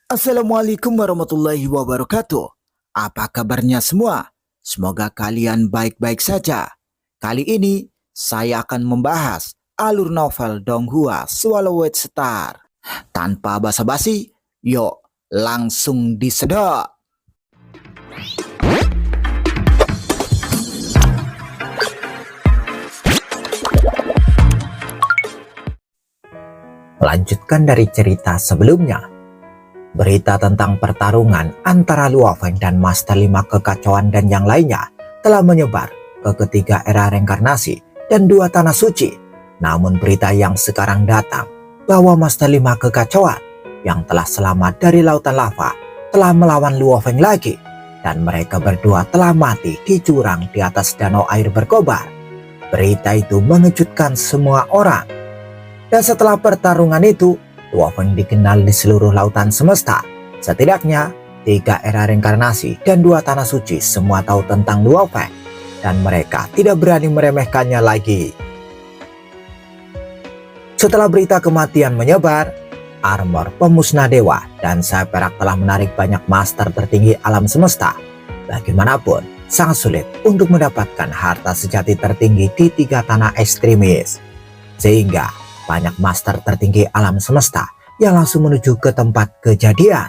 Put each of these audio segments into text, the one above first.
Assalamualaikum warahmatullahi wabarakatuh. Apa kabarnya semua? Semoga kalian baik-baik saja. Kali ini saya akan membahas alur novel Donghua Swallowed Star. Tanpa basa-basi, yuk langsung disedot. Lanjutkan dari cerita sebelumnya. Berita tentang pertarungan antara Luo Feng dan Master 5 Kekacauan dan yang lainnya telah menyebar ke ketiga era reinkarnasi dan dua tanah suci. Namun berita yang sekarang datang bahwa Master 5 Kekacauan yang telah selamat dari lautan lava telah melawan Luo Feng lagi, dan mereka berdua telah mati di jurang di atas danau air berkobar. Berita itu mengejutkan semua orang. Dan setelah pertarungan itu, Luo Feng dikenal di seluruh lautan semesta. Setidaknya, 3 era reinkarnasi dan 2 tanah suci semua tahu tentang Luo Feng, dan mereka tidak berani meremehkannya lagi. Setelah berita kematian menyebar, armor pemusnah dewa dan sayap perak telah menarik banyak master tertinggi alam semesta. Bagaimanapun, sangat sulit untuk mendapatkan harta sejati tertinggi di 3 tanah ekstremis. Sehingga banyak master tertinggi alam semesta yang langsung menuju ke tempat kejadian.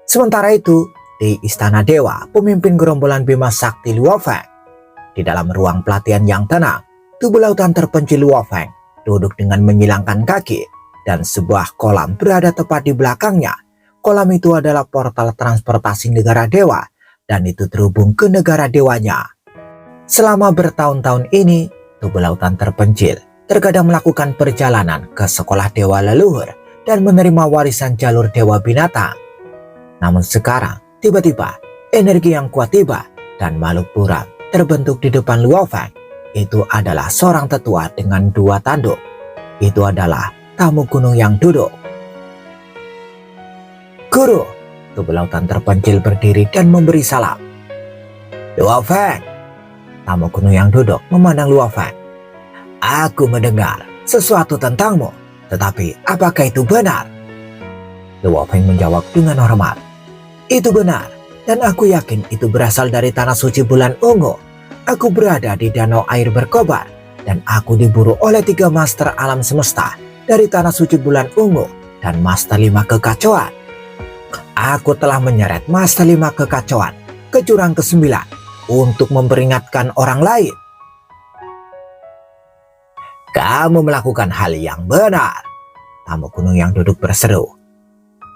Sementara itu, di Istana Dewa, pemimpin gerombolan Bima Sakti Luo Feng. Di dalam ruang pelatihan yang tenang, tubuh lautan terpencil Luo Feng duduk dengan menyilangkan kaki, dan sebuah kolam berada tepat di belakangnya. Kolam itu adalah portal transportasi negara dewa, dan itu terhubung ke negara dewanya. Selama bertahun-tahun ini, tubuh lautan terpencil terkadang melakukan perjalanan ke sekolah dewa leluhur dan menerima warisan jalur dewa binatang. Namun sekarang, tiba-tiba, energi yang kuat tiba dan makhluk buram terbentuk di depan Luo Feng. Itu adalah seorang tetua dengan 2 tanduk. Itu adalah tamu gunung yang duduk. Guru, tubuh lautan terpencil berdiri dan memberi salam. Luo Feng, tamu gunung yang duduk memandang Luo Feng. Aku mendengar sesuatu tentangmu, tetapi apakah itu benar? Luo Feng menjawab dengan hormat. Itu benar, dan aku yakin itu berasal dari tanah suci bulan ungu. Aku berada di danau air berkobar, dan aku diburu oleh 3 master alam semesta dari tanah suci bulan ungu dan Master 5 Kekacauan. Aku telah menyeret Master 5 Kekacauan ke jurang ke-9 untuk memperingatkan orang lain. Kamu melakukan hal yang benar, tamu gunung yang duduk berseru.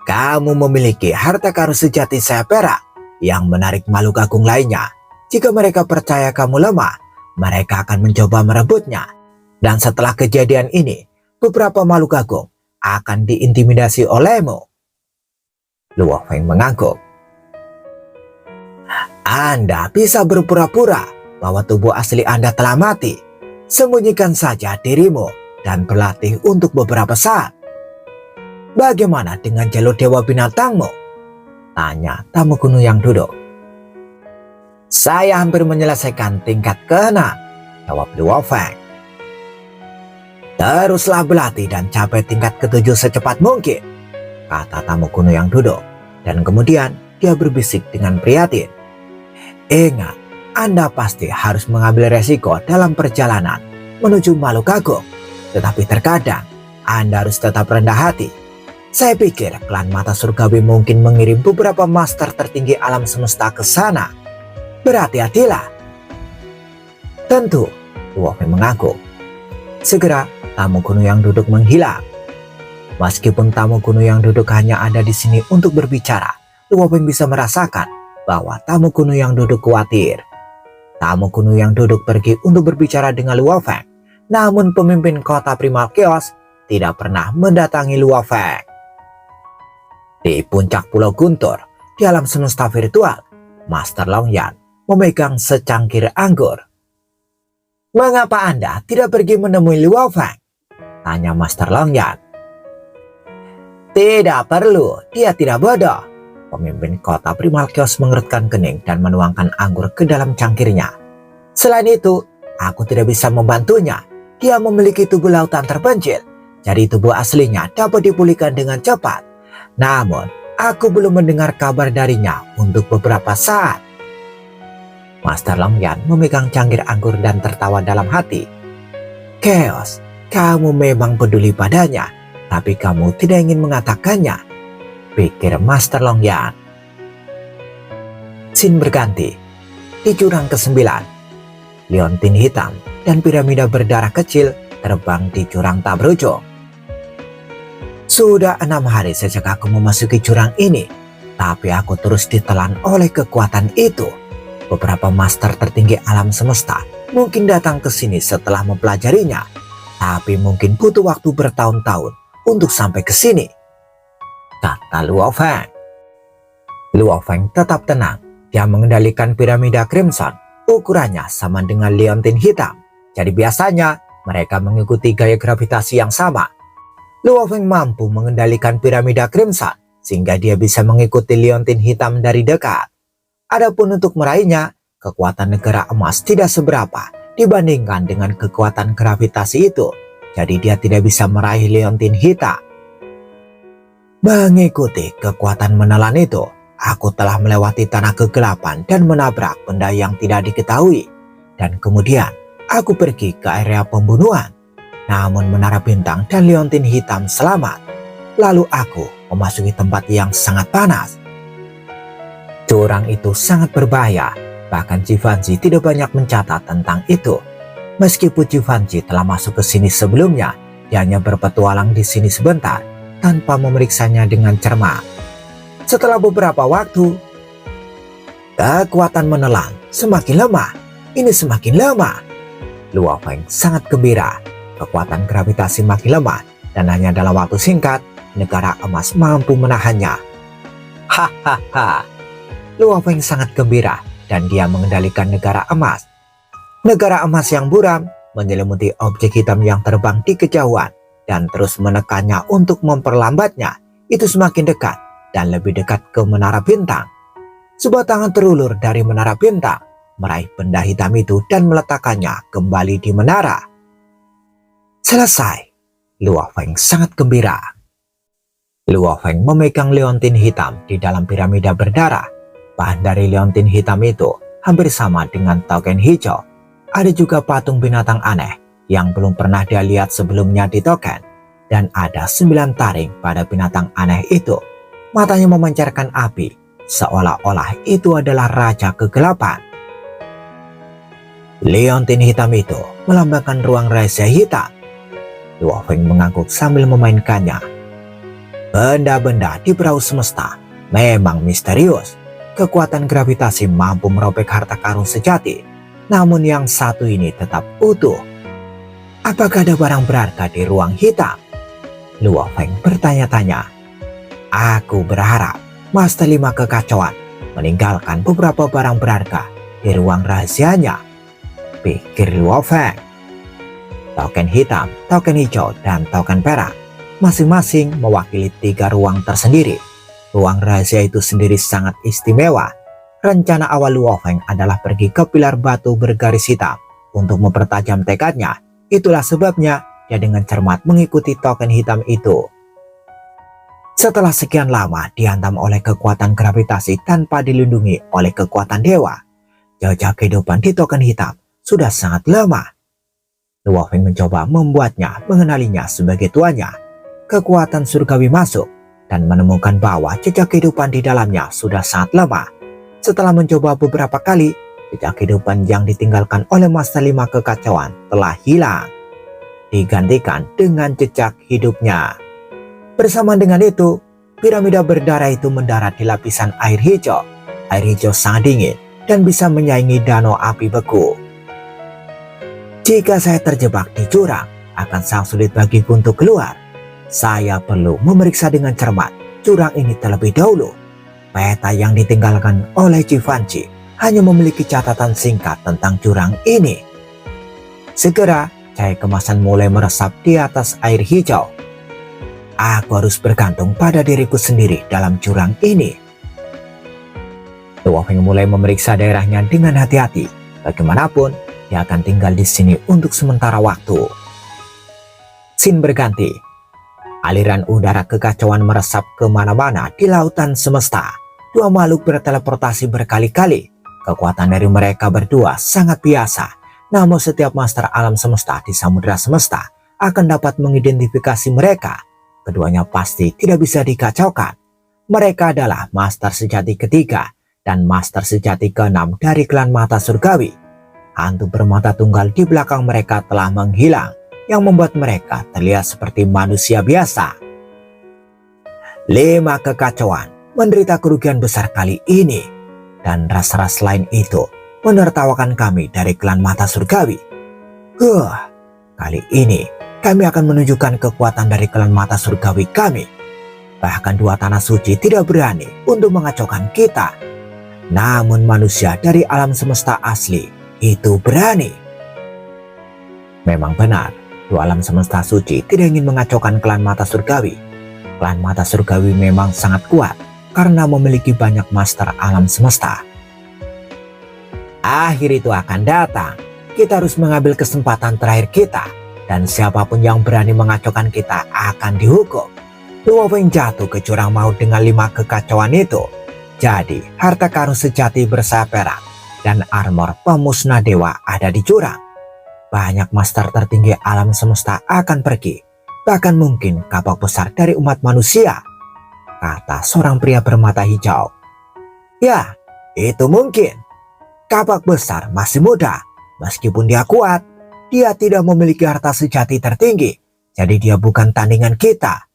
Kamu memiliki harta karun sejati sayap perak yang menarik makhluk agung lainnya. Jika mereka percaya kamu lemah, mereka akan mencoba merebutnya. Dan setelah kejadian ini, beberapa makhluk agung akan diintimidasi olehmu. Luo Feng mengangguk. Anda bisa berpura-pura bahwa tubuh asli Anda telah mati. Sembunyikan saja dirimu dan berlatih untuk beberapa saat. Bagaimana dengan jalur dewa binatangmu? Tanya tamu gunung yang duduk. Saya hampir menyelesaikan tingkat ke-6, jawab Luo Feng. Teruslah berlatih dan capai tingkat ke-7 secepat mungkin, kata tamu gunung yang duduk. Dan kemudian dia berbisik dengan prihatin. Ingat, Anda pasti harus mengambil resiko dalam perjalanan menuju makhluk agung. Tetapi terkadang Anda harus tetap rendah hati. Saya pikir klan mata surgawi mungkin mengirim beberapa master tertinggi alam semesta ke sana. Berhati-hatilah. Tentu, Luo Feng mengaku. Segera tamu gunung yang duduk menghilang. Meskipun tamu gunung yang duduk hanya ada di sini untuk berbicara, Luo Feng bisa merasakan bahwa tamu gunung yang duduk khawatir. Tamu gunung yang duduk pergi untuk berbicara dengan Luo Feng. Namun pemimpin kota Primal Chaos tidak pernah mendatangi Luo Feng. Di puncak Pulau Guntur, di alam semesta virtual, Master Longyan memegang secangkir anggur. Mengapa Anda tidak pergi menemui Luo Feng? Tanya Master Longyan. Tidak perlu, dia tidak bodoh. Pemimpin kota Primal Chaos mengerutkan kening dan menuangkan anggur ke dalam cangkirnya. Selain itu, aku tidak bisa membantunya. Dia memiliki tubuh lautan terpencil, jadi tubuh aslinya dapat dipulihkan dengan cepat. Namun, aku belum mendengar kabar darinya untuk beberapa saat. Master Longyan memegang cangkir anggur dan tertawa dalam hati. Chaos, kamu memang peduli padanya, tapi kamu tidak ingin mengatakannya, pikir Master Longyan. Scene berganti. Di jurang ke-9, liontin hitam dan piramida berdarah kecil terbang di jurang tak berujung. Sudah 6 hari sejak aku memasuki jurang ini, tapi aku terus ditelan oleh kekuatan itu. Beberapa master tertinggi alam semesta mungkin datang ke sini setelah mempelajarinya, tapi mungkin butuh waktu bertahun-tahun untuk sampai ke sini, kata Luo Feng. Luo Feng tetap tenang. Dia mengendalikan piramida Crimson. Ukurannya sama dengan liontin hitam. Jadi biasanya mereka mengikuti gaya gravitasi yang sama. Luo Feng mampu mengendalikan piramida Crimson sehingga dia bisa mengikuti liontin hitam dari dekat. Adapun untuk meraihnya, kekuatan negara emas tidak seberapa dibandingkan dengan kekuatan gravitasi itu. Jadi dia tidak bisa meraih liontin hitam. Mengikuti kekuatan menelan itu, aku telah melewati tanah kegelapan dan menabrak benda yang tidak diketahui. Dan kemudian aku pergi ke area pembunuhan. Namun menara bintang dan liontin hitam selamat. Lalu aku memasuki tempat yang sangat panas. Jurang itu sangat berbahaya. Bahkan Jivanji tidak banyak mencatat tentang itu. Meskipun Jivanji telah masuk ke sini sebelumnya, dia hanya berpetualang di sini sebentar tanpa memeriksanya dengan cermat. Setelah beberapa waktu, kekuatan menelan semakin lemah. Ini semakin lemah. Luo Feng sangat gembira. Kekuatan gravitasi makin lemah dan hanya dalam waktu singkat, negara emas mampu menahannya. Hahaha. Luo Feng sangat gembira dan dia mengendalikan negara emas. Negara emas yang buram menyelimuti objek hitam yang terbang di kejauhan dan terus menekannya untuk memperlambatnya. Itu semakin dekat dan lebih dekat ke menara bintang. Sebuah tangan terulur dari menara bintang meraih benda hitam itu dan meletakkannya kembali di menara. Selesai. Luo Feng sangat gembira. Luo Feng memegang liontin hitam di dalam piramida berdarah. Bahan dari liontin hitam itu hampir sama dengan token hijau. Ada juga patung binatang aneh yang belum pernah dia lihat sebelumnya di token. Dan ada 9 taring pada binatang aneh itu. Matanya memancarkan api, seolah-olah itu adalah raja kegelapan. Liontin hitam itu melambangkan ruang rahasia hitam. Luo Feng mengangguk sambil memainkannya. Benda-benda di perahu semesta memang misterius. Kekuatan gravitasi mampu merobek harta karun sejati, namun yang satu ini tetap utuh. Apakah ada barang berharga di ruang hitam? Luo Feng bertanya-tanya. Aku berharap Master 5 Kekacauan meninggalkan beberapa barang berharga di ruang rahasianya, pikir Luo Feng. Token hitam, token hijau, dan token perak masing-masing mewakili 3 ruang tersendiri. Ruang rahasia itu sendiri sangat istimewa. Rencana awal Luo Feng adalah pergi ke pilar batu bergaris hitam untuk mempertajam tekadnya. Itulah sebabnya dia dengan cermat mengikuti token hitam itu. Setelah sekian lama dihantam oleh kekuatan gravitasi tanpa dilindungi oleh kekuatan dewa, jejak kehidupan di token hitam sudah sangat lama. Luo Feng mencoba membuatnya mengenalinya sebagai tuannya. Kekuatan surgawi masuk dan menemukan bahwa jejak kehidupan di dalamnya sudah sangat lama. Setelah mencoba beberapa kali, jejak kehidupan yang ditinggalkan oleh Master 5 Kekacauan telah hilang, digantikan dengan jejak hidupnya. Bersama dengan itu, piramida berdarah itu mendarat di lapisan air hijau. Air hijau sangat dingin dan bisa menyaingi danau api beku. Jika saya terjebak di jurang, akan sangat sulit bagiku untuk keluar. Saya perlu memeriksa dengan cermat jurang ini terlebih dahulu. Peta yang ditinggalkan oleh Jivanji hanya memiliki catatan singkat tentang jurang ini. Segera, cahaya kemasan mulai meresap di atas air hijau. Aku harus bergantung pada diriku sendiri dalam jurang ini. Luo Feng mulai memeriksa daerahnya dengan hati-hati. Bagaimanapun, dia akan tinggal di sini untuk sementara waktu. Scene berganti. Aliran udara kekacauan meresap kemana-mana di lautan semesta. Dua makhluk berteleportasi berkali-kali. Kekuatan dari mereka berdua sangat biasa. Namun setiap master alam semesta di samudera semesta akan dapat mengidentifikasi mereka. Keduanya pasti tidak bisa dikacaukan. Mereka adalah master sejati ketiga dan master sejati keenam dari klan mata surgawi. Hantu bermata tunggal di belakang mereka telah menghilang, yang membuat mereka terlihat seperti manusia biasa. 5 kekacauan menderita kerugian besar kali ini, dan ras-ras lain itu menertawakan kami dari klan mata surgawi. Kali ini kami akan menunjukkan kekuatan dari klan mata surgawi kami. Bahkan dua tanah suci tidak berani untuk mengacaukan kita. Namun manusia dari alam semesta asli itu berani. Memang benar, dua alam semesta suci tidak ingin mengacaukan klan mata surgawi. Klan mata surgawi memang sangat kuat karena memiliki banyak master alam semesta. Akhir itu akan datang. Kita harus mengambil kesempatan terakhir kita, dan siapapun yang berani mengacaukan kita akan dihukum. Luo Feng jatuh ke jurang maut dengan 5 kekacauan itu. Jadi harta karun sejati bersayap perak dan armor pemusnah dewa ada di jurang. Banyak master tertinggi alam semesta akan pergi, bahkan mungkin kapak besar dari umat manusia, kata seorang pria bermata hijau. Ya, itu mungkin. Kapak besar masih muda, meskipun dia kuat, dia tidak memiliki harta sejati tertinggi, jadi dia bukan tandingan kita.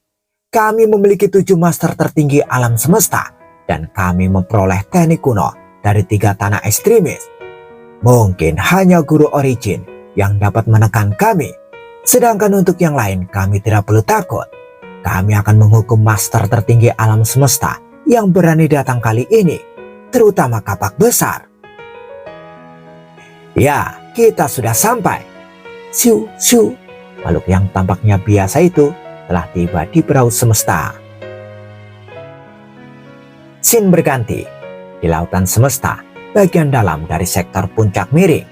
Kami memiliki 7 master tertinggi alam semesta, dan kami memperoleh teknik kuno dari 3 tanah ekstremis. Mungkin hanya guru origin yang dapat menekan kami. Sedangkan untuk yang lain kami tidak perlu takut. Kami akan menghukum master tertinggi alam semesta yang berani datang kali ini, terutama kapak besar. Ya, kita sudah sampai. Siu, siu. Makhluk yang tampaknya biasa itu telah tiba di perahu semesta. Scene berganti. Di lautan semesta, bagian dalam dari sektor puncak miring.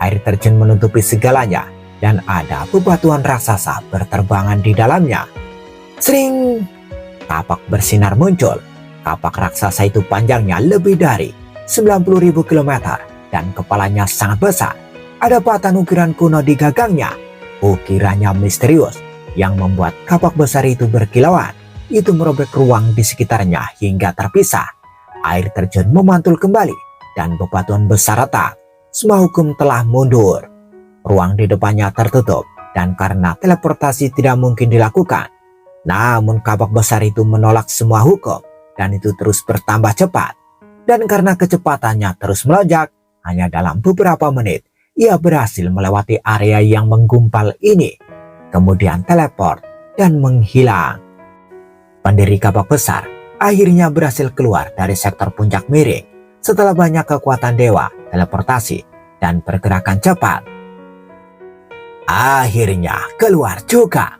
Air terjun menutupi segalanya dan ada bebatuan raksasa berterbangan di dalamnya. Sering, kapak bersinar muncul. Kapak raksasa itu panjangnya lebih dari 90.000 km dan kepalanya sangat besar. Ada batang ukiran kuno di gagangnya. Ukirannya misterius yang membuat kapak besar itu berkilauan. Itu merobek ruang di sekitarnya hingga terpisah. Air terjun memantul kembali dan bebatuan besar retak. Semua hukum telah mundur. Ruang di depannya tertutup dan karena teleportasi tidak mungkin dilakukan. Namun kapak besar itu menolak semua hukum dan itu terus bertambah cepat. Dan karena kecepatannya terus melonjak, hanya dalam beberapa menit ia berhasil melewati area yang menggumpal ini. Kemudian teleport dan menghilang. Pendiri kapak besar akhirnya berhasil keluar dari sektor puncak miring setelah banyak kekuatan dewa, teleportasi, dan pergerakan cepat. Akhirnya keluar juga.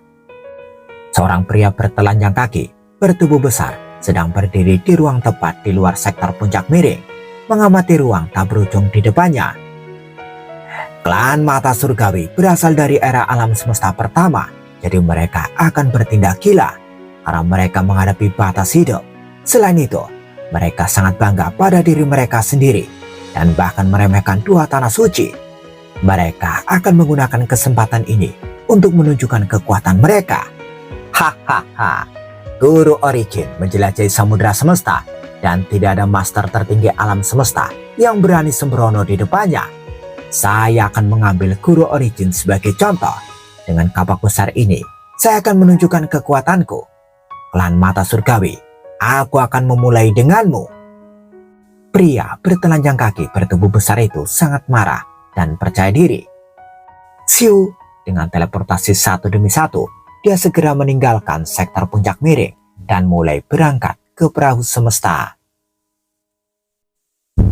Seorang pria bertelanjang kaki, bertubuh besar, sedang berdiri di ruang tepat di luar sektor puncak miring, mengamati ruang tak berujung di depannya. Klan mata surgawi berasal dari era alam semesta pertama, jadi mereka akan bertindak gila karena mereka menghadapi batas hidup. Selain itu, mereka sangat bangga pada diri mereka sendiri dan bahkan meremehkan 2 tanah suci. Mereka akan menggunakan kesempatan ini untuk menunjukkan kekuatan mereka. Hahaha, guru origin menjelajahi samudera semesta dan tidak ada master tertinggi alam semesta yang berani sembrono di depannya. Saya akan mengambil guru origin sebagai contoh. Dengan kapak besar ini, saya akan menunjukkan kekuatanku. Klan mata surgawi, aku akan memulai denganmu. Pria bertelanjang kaki bertubuh besar itu sangat marah dan percaya diri. Siu, dengan teleportasi satu demi satu, dia segera meninggalkan sektor puncak miring dan mulai berangkat ke perahu semesta.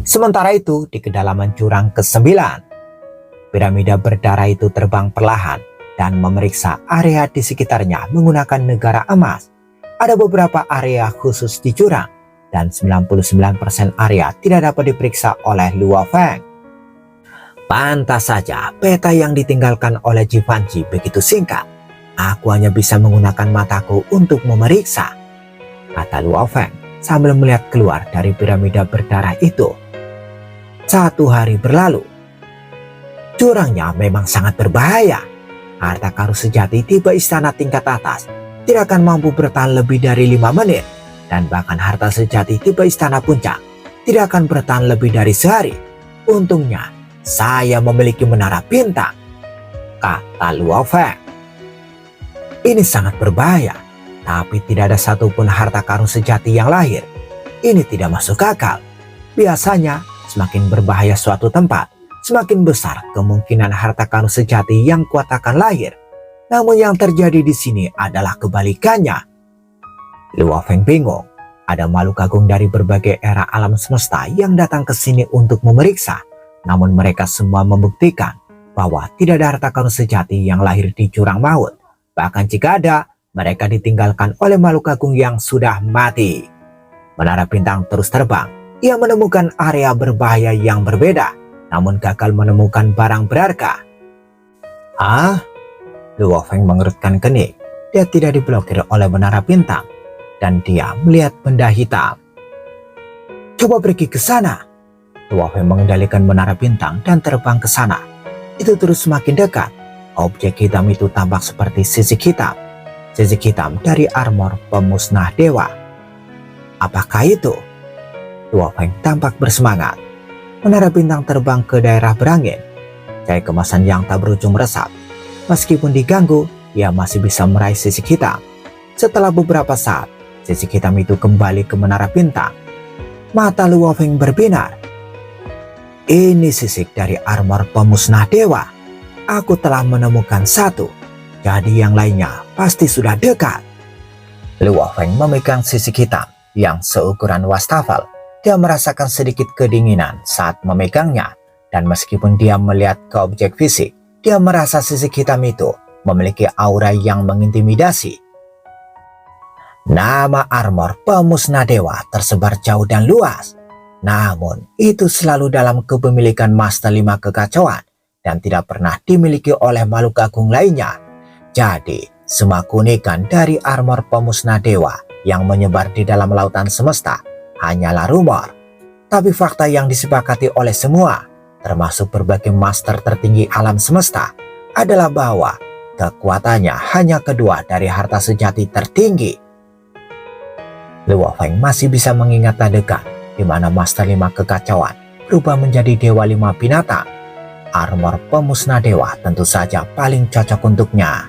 Sementara itu, di kedalaman jurang ke-9, piramida berdarah itu terbang perlahan dan memeriksa area di sekitarnya menggunakan negara emas. Ada beberapa area khusus di jurang dan 99% area tidak dapat diperiksa oleh Luo Feng. Pantas saja peta yang ditinggalkan oleh Jivanji begitu singkat. Aku hanya bisa menggunakan mataku untuk memeriksa, kata Luo Feng sambil melihat keluar dari piramida berdarah itu. 1 hari berlalu. Jurangnya memang sangat berbahaya. Harta karun sejati tipe istana tingkat atas tidak akan mampu bertahan lebih dari 5 menit. Dan bahkan harta sejati tipe istana puncak tidak akan bertahan lebih dari sehari. Untungnya saya memiliki menara bintang, kata Luo Feng. Ini sangat berbahaya, tapi tidak ada satupun harta karun sejati yang lahir. Ini tidak masuk akal. Biasanya semakin berbahaya suatu tempat, semakin besar kemungkinan harta karun sejati yang kuat akan lahir. Namun yang terjadi di sini adalah kebalikannya. Luo Feng bingung. Ada makhluk agung dari berbagai era alam semesta yang datang ke sini untuk memeriksa. Namun mereka semua membuktikan bahwa tidak ada harta karun sejati yang lahir di jurang maut. Bahkan jika ada, mereka ditinggalkan oleh makhluk agung yang sudah mati. Menara bintang terus terbang. Ia menemukan area berbahaya yang berbeda, namun gagal menemukan barang berharga. Luo Feng mengerutkan kening. Dia tidak diblokir oleh menara bintang. Dan dia melihat benda hitam. Coba pergi ke sana. Luo Feng mengendalikan menara bintang dan terbang ke sana. Itu terus semakin dekat. Objek hitam itu tampak seperti sisik hitam. Sisik hitam dari armor pemusnah dewa. Apakah itu? Luo Feng tampak bersemangat. Menara bintang terbang ke daerah berangin. Cahaya kemasan yang tak berujung meresap. Meskipun diganggu, ia masih bisa meraih sisik hitam. Setelah beberapa saat, sisik hitam itu kembali ke menara bintang. Mata Luo Feng berbinar. Ini sisik dari armor pemusnah dewa. Aku telah menemukan satu. Jadi yang lainnya pasti sudah dekat. Luo Feng memegang sisik hitam yang seukuran wastafel. Dia merasakan sedikit kedinginan saat memegangnya. Dan meskipun dia melihat ke objek fisik, dia merasa sisik hitam itu memiliki aura yang mengintimidasi. Nama armor pemusnah dewa tersebar jauh dan luas. Namun itu selalu dalam kepemilikan Master 5 Kekacauan dan tidak pernah dimiliki oleh makhluk agung lainnya. Jadi semua keunikan dari armor pemusnah dewa yang menyebar di dalam lautan semesta hanyalah rumor. Tapi fakta yang disepakati oleh semua, termasuk berbagai master tertinggi alam semesta, adalah bahwa kekuatannya hanya kedua dari harta sejati tertinggi. Luo Feng masih bisa mengingat adegan di mana Master 5 Kekacauan berubah menjadi Dewa 5 Binatang. Armor pemusnah dewa tentu saja paling cocok untuknya.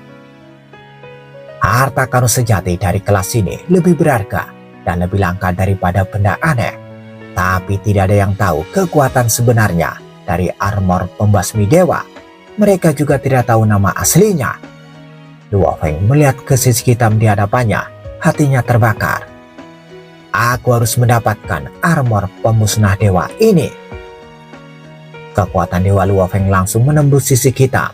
Harta karun sejati dari kelas ini lebih berharga dan lebih langka daripada benda aneh. Tapi tidak ada yang tahu kekuatan sebenarnya dari armor pembasmi dewa. Mereka juga tidak tahu nama aslinya. Luo Feng melihat ke sisik hitam di hadapannya, hatinya terbakar. Aku harus mendapatkan armor pemusnah dewa ini. Kekuatan Dewa Luo Feng langsung menembus sisik hitam.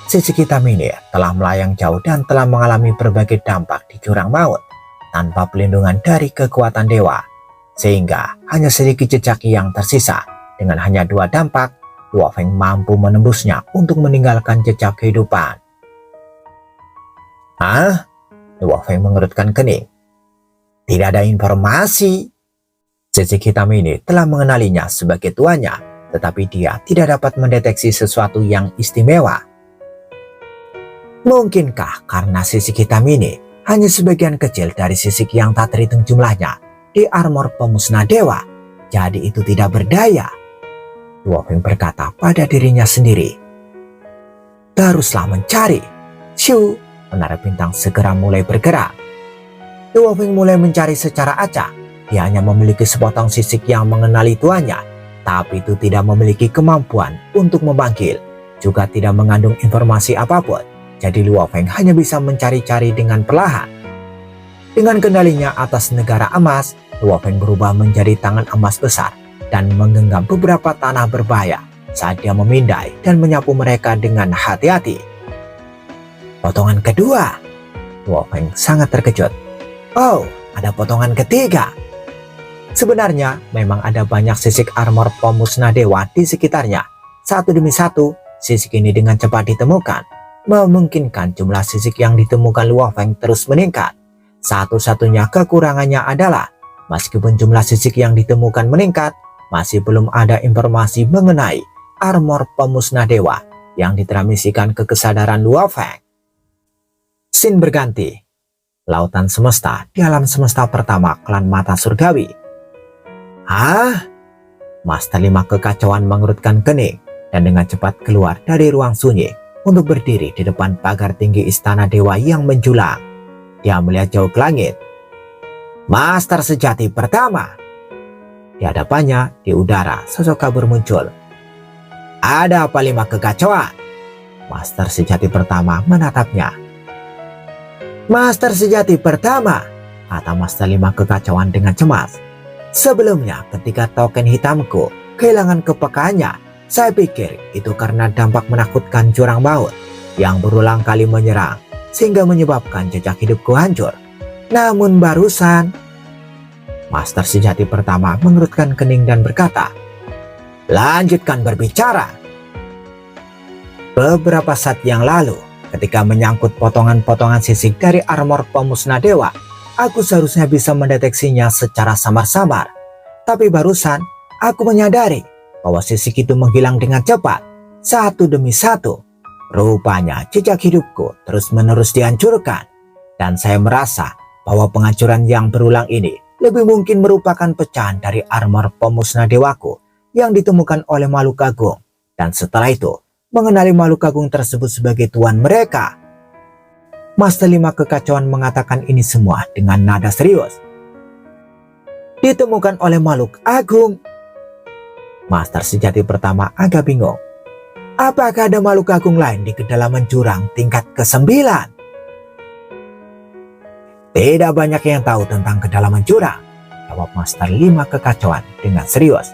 Sisik hitam ini telah melayang jauh dan telah mengalami berbagai dampak di jurang maut tanpa pelindungan dari kekuatan dewa. Sehingga hanya sedikit jejak yang tersisa. Dengan hanya 2 dampak, Luo Feng mampu menembusnya untuk meninggalkan jejak kehidupan. Luo Feng mengerutkan kening. Tidak ada informasi. Sisik hitam ini telah mengenalinya sebagai tuannya, tetapi dia tidak dapat mendeteksi sesuatu yang istimewa. Mungkinkah karena sisik hitam ini hanya sebagian kecil dari sisik yang tak terhitung jumlahnya di armor pemusnah dewa, jadi itu tidak berdaya? Luo Feng berkata pada dirinya sendiri. Teruslah mencari. Siu, menara bintang segera mulai bergerak. Luo Feng mulai mencari secara acak. Dia hanya memiliki sepotong sisik yang mengenali tuannya, tapi itu tidak memiliki kemampuan untuk memanggil, juga tidak mengandung informasi apapun. Jadi Luo Feng hanya bisa mencari-cari dengan perlahan. Dengan kendalinya atas negara emas, Luo Feng berubah menjadi tangan emas besar dan menggenggam beberapa tanah berbahaya saat dia memindai dan menyapu mereka dengan hati-hati. Potongan kedua. Luo Feng sangat terkejut. Oh, ada potongan ketiga. Sebenarnya memang ada banyak sisik armor pemusnah dewa di sekitarnya. Satu demi satu, sisik ini dengan cepat ditemukan. memungkinkan jumlah sisik yang ditemukan Luo Feng terus meningkat. Satu-satunya kekurangannya adalah meskipun jumlah sisik yang ditemukan meningkat, masih belum ada informasi mengenai armor pemusnah dewa yang ditransmisikan ke kesadaran Luo Feng. Scene berganti. Lautan semesta di alam semesta pertama klan mata surgawi. Master 5 kekacauan mengerutkan kening dan dengan cepat keluar dari ruang sunyi untuk berdiri di depan pagar tinggi istana dewa yang menjulang. Dia melihat jauh ke langit. Master sejati pertama. Di hadapannya, di udara, sosok kabur muncul. Ada apa 5 kekacauan? Master sejati pertama menatapnya. Master sejati pertama, kata Master 5 kekacauan dengan cemas. Sebelumnya ketika token hitamku kehilangan kepekaannya, saya pikir itu karena dampak menakutkan jurang maut yang berulang kali menyerang sehingga menyebabkan jejak hidupku hancur. Namun barusan, Master sejati pertama mengerutkan kening dan berkata, lanjutkan berbicara. Beberapa saat yang lalu, ketika menyangkut potongan-potongan sisik dari armor pemusnah dewa, aku seharusnya bisa mendeteksinya secara samar-samar. Tapi barusan, aku menyadari bahwa sisik itu menghilang dengan cepat, satu demi satu. Rupanya jejak hidupku terus-menerus dihancurkan. Dan saya merasa bahwa penghancuran yang berulang ini lebih mungkin merupakan pecahan dari armor pemusnah dewaku yang ditemukan oleh makhluk agung. Dan setelah itu, mengenali makhluk agung tersebut sebagai tuan mereka. Master 5 kekacauan mengatakan ini semua dengan nada serius. Ditemukan oleh makhluk agung. Master sejati pertama agak bingung. Apakah ada makhluk agung lain di kedalaman jurang tingkat ke-9? Tidak banyak yang tahu tentang kedalaman jurang, jawab Master 5 kekacauan dengan serius.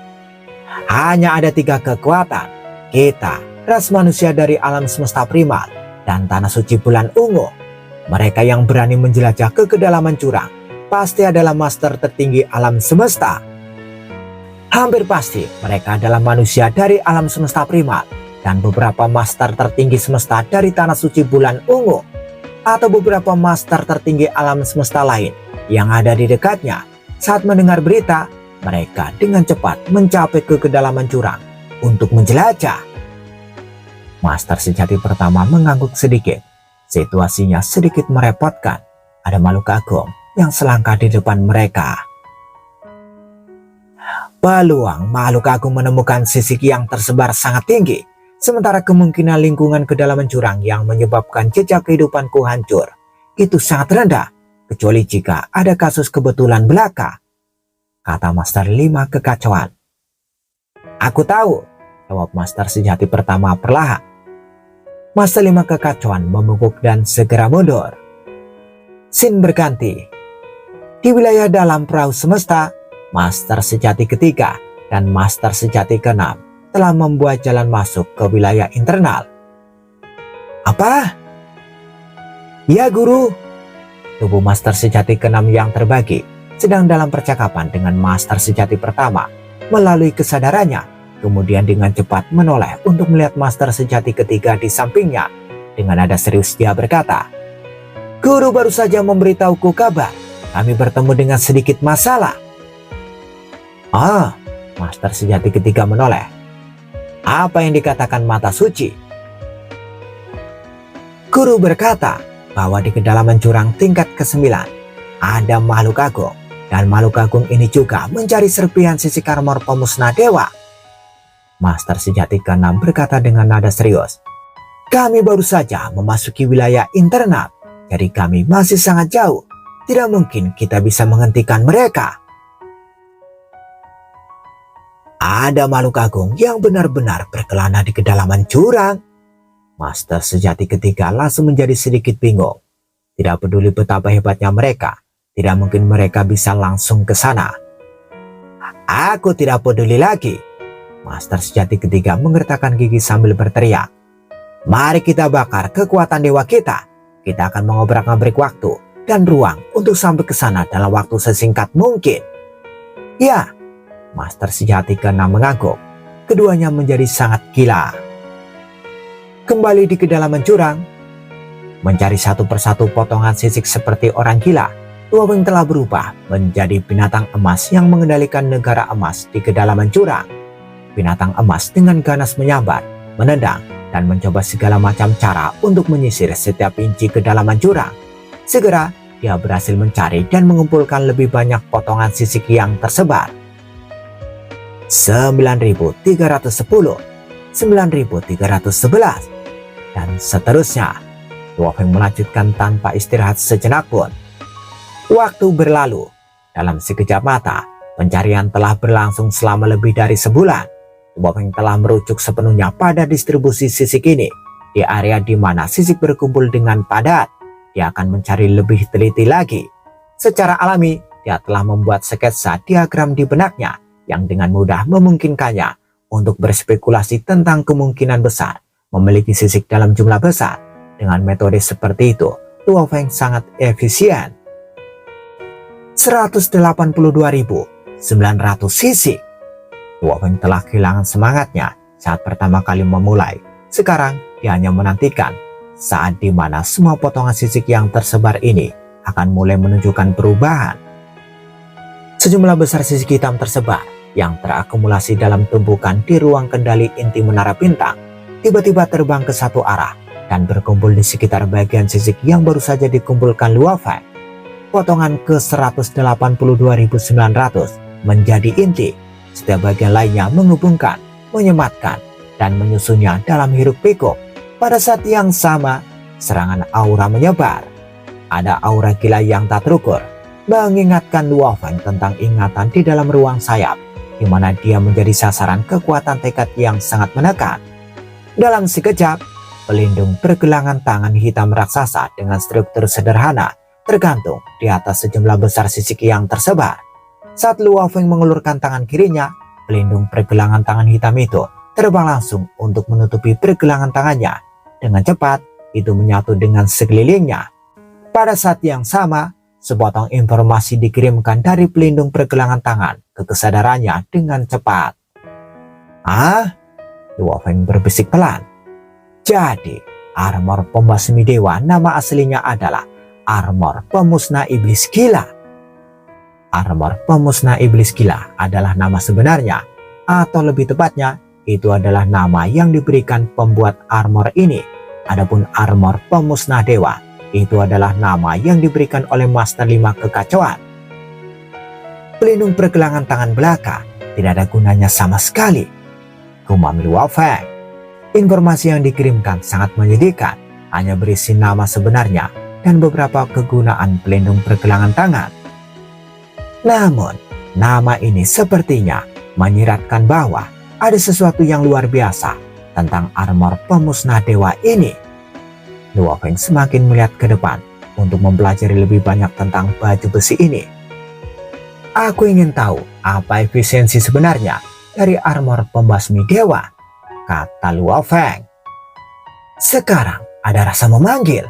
Hanya ada 3 kekuatan. Kita, ras manusia dari alam semesta primal, dan tanah suci bulan ungu. Mereka yang berani menjelajah ke kedalaman jurang pasti adalah master tertinggi alam semesta. Hampir pasti mereka adalah manusia dari alam semesta primal dan beberapa master tertinggi semesta dari tanah suci bulan ungu, atau beberapa master tertinggi alam semesta lain yang ada di dekatnya. Saat mendengar berita, mereka dengan cepat mencapai ke kedalaman jurang untuk menjelajah. Master sejati pertama mengangguk sedikit. Situasinya sedikit merepotkan. Ada makhluk agung yang selangkah di depan mereka. Peluang makhluk agung menemukan sisik yang tersebar sangat tinggi, sementara kemungkinan lingkungan kedalaman jurang yang menyebabkan jejak kehidupanku hancur itu sangat rendah, kecuali jika ada kasus kebetulan belaka, kata Master 5 kekacauan. Aku tahu, jawab Master sejati pertama perlahan. Master 5 kekacauan membungkuk dan segera mundur. Scene berganti. Di wilayah dalam perahu semesta, Master sejati ketiga dan Master sejati keenam telah membuat jalan masuk ke wilayah internal. Apa? Ya guru. Tubuh Master sejati keenam yang terbagi sedang dalam percakapan dengan Master sejati pertama melalui kesadarannya, kemudian dengan cepat menoleh untuk melihat Master sejati ketiga di sampingnya. Dengan nada serius dia berkata, Guru baru saja memberitahuku kabar. Kami bertemu dengan sedikit masalah. Master sejati ketiga menoleh. Apa yang dikatakan mata suci? Guru berkata bahwa di kedalaman jurang tingkat ke-9 ada makhluk agung. Dan makhluk agung ini juga mencari serpihan sisik armor pemusnah dewa. Master sejati ke-6 berkata dengan nada serius. Kami baru saja memasuki wilayah internal. Jadi kami masih sangat jauh. Tidak mungkin kita bisa menghentikan mereka. Ada makhluk agung yang benar-benar berkelana di kedalaman jurang. Master sejati ketiga langsung menjadi sedikit bingung. Tidak peduli betapa hebatnya mereka, tidak mungkin mereka bisa langsung ke sana. Aku tidak peduli lagi. Master sejati ketiga menggertakkan gigi sambil berteriak. Mari kita bakar kekuatan dewa kita. Kita akan mengobrak-abrik waktu dan ruang untuk sampai ke sana dalam waktu sesingkat mungkin. Ya, Master sejati ke-6 mengangguk. Keduanya menjadi sangat gila. Kembali di kedalaman jurang, Mencari satu persatu potongan sisik seperti orang gila, Luo Feng telah berubah menjadi binatang emas yang mengendalikan negara emas di kedalaman jurang. Binatang emas dengan ganas menyambar, menendang, dan mencoba segala macam cara untuk menyisir setiap inci kedalaman jurang. Segera, dia berhasil mencari dan mengumpulkan lebih banyak potongan sisik yang tersebar. 9.310, 9.311, dan seterusnya. Luo Feng melanjutkan tanpa istirahat sejenak pun. Waktu berlalu. Dalam sekejap mata, pencarian telah berlangsung selama lebih dari sebulan. Luo Feng telah merujuk sepenuhnya pada distribusi sisik ini. Di area di mana sisik berkumpul dengan padat, dia akan mencari lebih teliti lagi. Secara alami, dia telah membuat sketsa diagram di benaknya yang dengan mudah memungkinkannya untuk berspekulasi tentang kemungkinan besar memiliki sisik dalam jumlah besar. Dengan metode seperti itu, Luo Feng sangat efisien. 182.900 sisik. Luo Feng telah kehilangan semangatnya saat pertama kali memulai. Sekarang dia hanya menantikan saat dimana semua potongan sisik yang tersebar ini akan mulai menunjukkan perubahan. Sejumlah besar sisik hitam tersebar yang terakumulasi dalam tumpukan di ruang kendali inti menara bintang tiba-tiba terbang ke satu arah dan berkumpul di sekitar bagian sisik yang baru saja dikumpulkan Luo Feng. Potongan ke 182.900 menjadi inti, setiap bagian lainnya menghubungkan, menyematkan, dan menyusunnya dalam hiruk pikuk. Pada saat yang sama, serangan aura menyebar. Ada aura gila yang tak terukur, mengingatkan Luo Feng tentang ingatan di dalam ruang sayap, di mana dia menjadi sasaran kekuatan tekad yang sangat menekan. Dalam sekejap, pelindung pergelangan tangan hitam raksasa dengan struktur sederhana tergantung di atas sejumlah besar sisik yang tersebar. Saat Luo Feng mengulurkan tangan kirinya, pelindung pergelangan tangan hitam itu terbang langsung untuk menutupi pergelangan tangannya. Dengan cepat, itu menyatu dengan sekelilingnya. Pada saat yang sama, sepotong informasi dikirimkan dari pelindung pergelangan tangan ke kesadarannya dengan cepat. Luo Feng berbisik pelan. Jadi, armor pembasmi dewa nama aslinya adalah armor pemusnah iblis gila. Armor pemusnah iblis gila adalah nama sebenarnya, atau lebih tepatnya, itu adalah nama yang diberikan pembuat armor ini. Adapun armor pemusnah dewa, itu adalah nama yang diberikan oleh Master 5 Kekacauan. Pelindung pergelangan tangan belaka tidak ada gunanya sama sekali, gumam Luo Feng. Informasi yang dikirimkan sangat menyedihkan, hanya berisi nama sebenarnya dan beberapa kegunaan pelindung pergelangan tangan. Namun, nama ini sepertinya menyiratkan bahwa ada sesuatu yang luar biasa tentang armor pemusnah dewa ini. Luo Feng semakin melihat ke depan untuk mempelajari lebih banyak tentang baju besi ini. Aku ingin tahu apa efisiensi sebenarnya dari armor pembasmi dewa, kata Luo Feng. Sekarang ada rasa memanggil.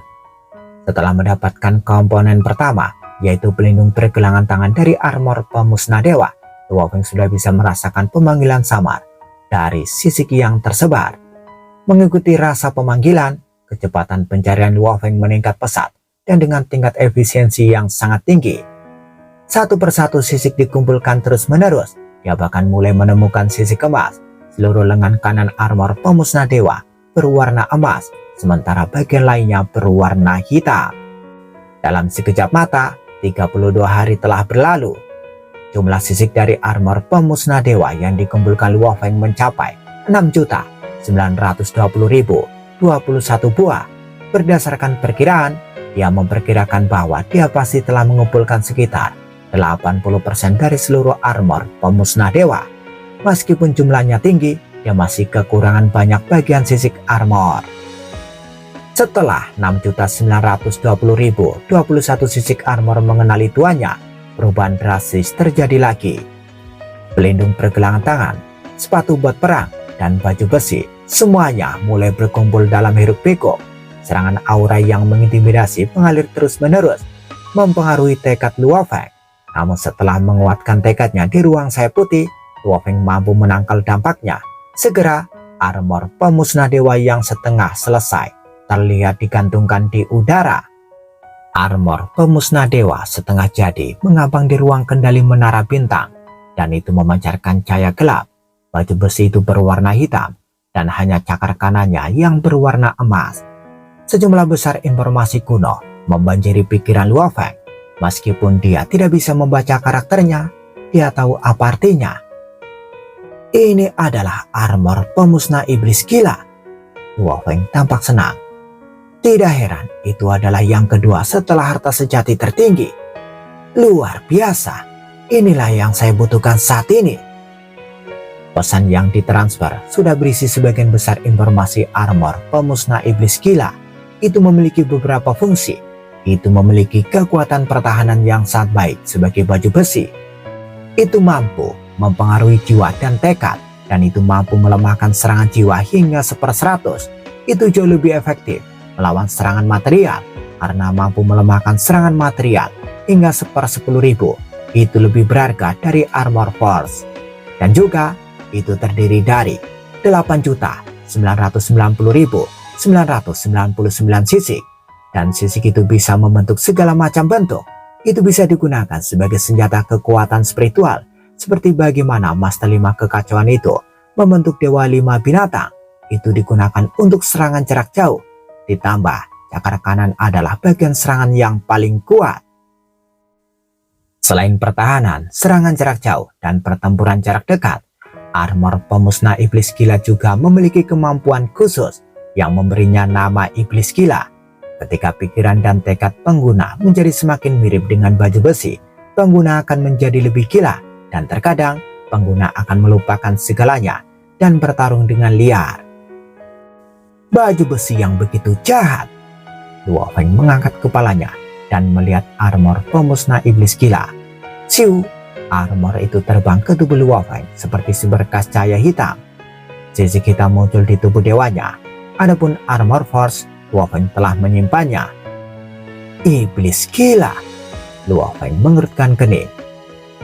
Setelah mendapatkan komponen pertama, yaitu pelindung pergelangan tangan dari armor pemusnah dewa, Luo Feng sudah bisa merasakan pemanggilan samar dari sisik yang tersebar. Mengikuti rasa pemanggilan, kecepatan pencarian Luo Feng meningkat pesat dan dengan tingkat efisiensi yang sangat tinggi. Satu persatu sisik dikumpulkan terus-menerus. Dia bahkan mulai menemukan sisik emas. Seluruh lengan kanan armor pemusnah dewa berwarna emas, sementara bagian lainnya berwarna hitam. Dalam sekejap mata, 32 hari telah berlalu. Jumlah sisik dari armor pemusnah dewa yang dikumpulkan Luo Feng mencapai 6.920.021 buah. Berdasarkan perkiraan, dia memperkirakan bahwa dia pasti telah mengumpulkan sekitar 80% dari seluruh armor pemusnah dewa. Meskipun jumlahnya tinggi, dia masih kekurangan banyak bagian sisik armor. Setelah 6.920.021 sisik armor mengenali tuannya, perubahan drastis terjadi lagi. Pelindung pergelangan tangan, sepatu buat perang, dan baju besi, semuanya mulai berkumpul dalam hiruk pikuk. Serangan aura yang mengintimidasi mengalir terus-menerus, mempengaruhi tekad Luo Feng. Namun setelah menguatkan tekadnya di ruang sayap putih, Luo Feng mampu menangkal dampaknya. Segera, armor pemusnah dewa yang setengah selesai terlihat digantungkan di udara. Armor pemusnah dewa setengah jadi mengambang di ruang kendali menara bintang, dan itu memancarkan cahaya gelap. Baju besi itu berwarna hitam, dan hanya cakar kanannya yang berwarna emas. Sejumlah besar informasi kuno membanjiri pikiran Luo Feng. Meskipun dia tidak bisa membaca karakternya, dia tahu apa artinya. Ini adalah armor pemusnah iblis gila. Luo Feng tampak senang. Tidak heran, itu adalah yang kedua setelah harta sejati tertinggi. Luar biasa, inilah yang saya butuhkan saat ini. Pesan yang ditransfer sudah berisi sebagian besar informasi armor pemusnah iblis gila. Itu memiliki beberapa fungsi. Itu memiliki kekuatan pertahanan yang sangat baik sebagai baju besi. Itu mampu mempengaruhi jiwa dan tekad, dan itu mampu melemahkan serangan jiwa hingga 1/100. Itu jauh lebih efektif melawan serangan material, karena mampu melemahkan serangan material hingga 1/10.000. Itu lebih berharga dari armor force. Dan juga itu terdiri dari 8.990.999 sisik, dan sisik itu bisa membentuk segala macam bentuk. Itu bisa digunakan sebagai senjata kekuatan spiritual, seperti bagaimana Master 5 kekacauan itu membentuk Dewa 5 binatang. Itu digunakan untuk serangan jarak jauh. Ditambah, cakar kanan adalah bagian serangan yang paling kuat. Selain pertahanan, serangan jarak jauh, dan pertempuran jarak dekat, armor pemusnah iblis gila juga memiliki kemampuan khusus yang memberinya nama iblis gila. Ketika pikiran dan tekad pengguna menjadi semakin mirip dengan baju besi, pengguna akan menjadi lebih gila, dan terkadang pengguna akan melupakan segalanya dan bertarung dengan liar. Baju besi yang begitu jahat. Luo Feng mengangkat kepalanya dan melihat armor pemusnah iblis gila. Siu, armor itu terbang ke tubuh Luo Feng seperti seberkas cahaya hitam. Sisik hitam muncul di tubuh dewanya. Adapun armor force, Luo Feng telah menyimpannya. Iblis gila. Luo Feng mengerutkan kening.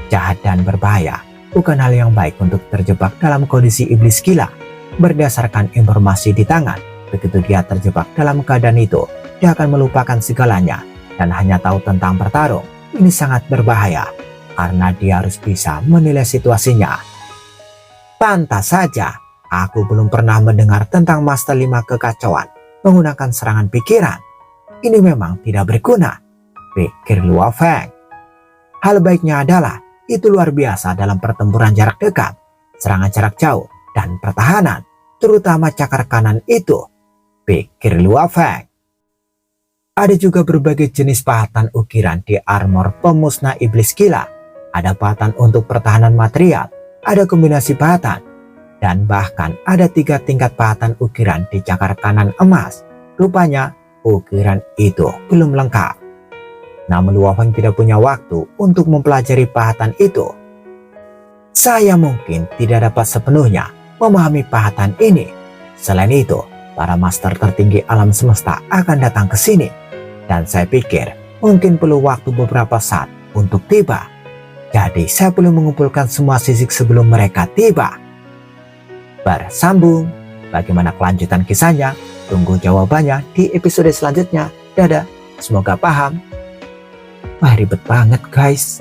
Jahat dan berbahaya bukan hal yang baik untuk terjebak dalam kondisi iblis gila. Berdasarkan informasi di tangan, begitu dia terjebak dalam keadaan itu, dia akan melupakan segalanya dan hanya tahu tentang bertarung. Ini sangat berbahaya karena dia harus bisa menilai situasinya. Pantas saja, aku belum pernah mendengar tentang Master 5 kekacauan menggunakan serangan pikiran. Ini memang tidak berguna, pikir Luo Feng. Hal baiknya adalah itu luar biasa dalam pertempuran jarak dekat, serangan jarak jauh, dan pertahanan, terutama cakar kanan itu, pikir Luo Feng. Ada juga berbagai jenis pahatan ukiran di armor pemusnah iblis gila. Ada pahatan untuk pertahanan material, ada kombinasi pahatan, dan bahkan ada 3 tingkat pahatan ukiran di cakar kanan emas. Rupanya ukiran itu belum lengkap. Namun Luo Feng tidak punya waktu untuk mempelajari pahatan itu. Saya mungkin tidak dapat sepenuhnya memahami pahatan ini. Selain itu, para master tertinggi alam semesta akan datang ke sini, dan saya pikir mungkin perlu waktu beberapa saat untuk tiba. Jadi saya perlu mengumpulkan semua sisik sebelum mereka tiba. Bersambung, bagaimana kelanjutan kisahnya? Tunggu jawabannya di episode selanjutnya. Dadah, semoga paham. Wah, ribet banget guys.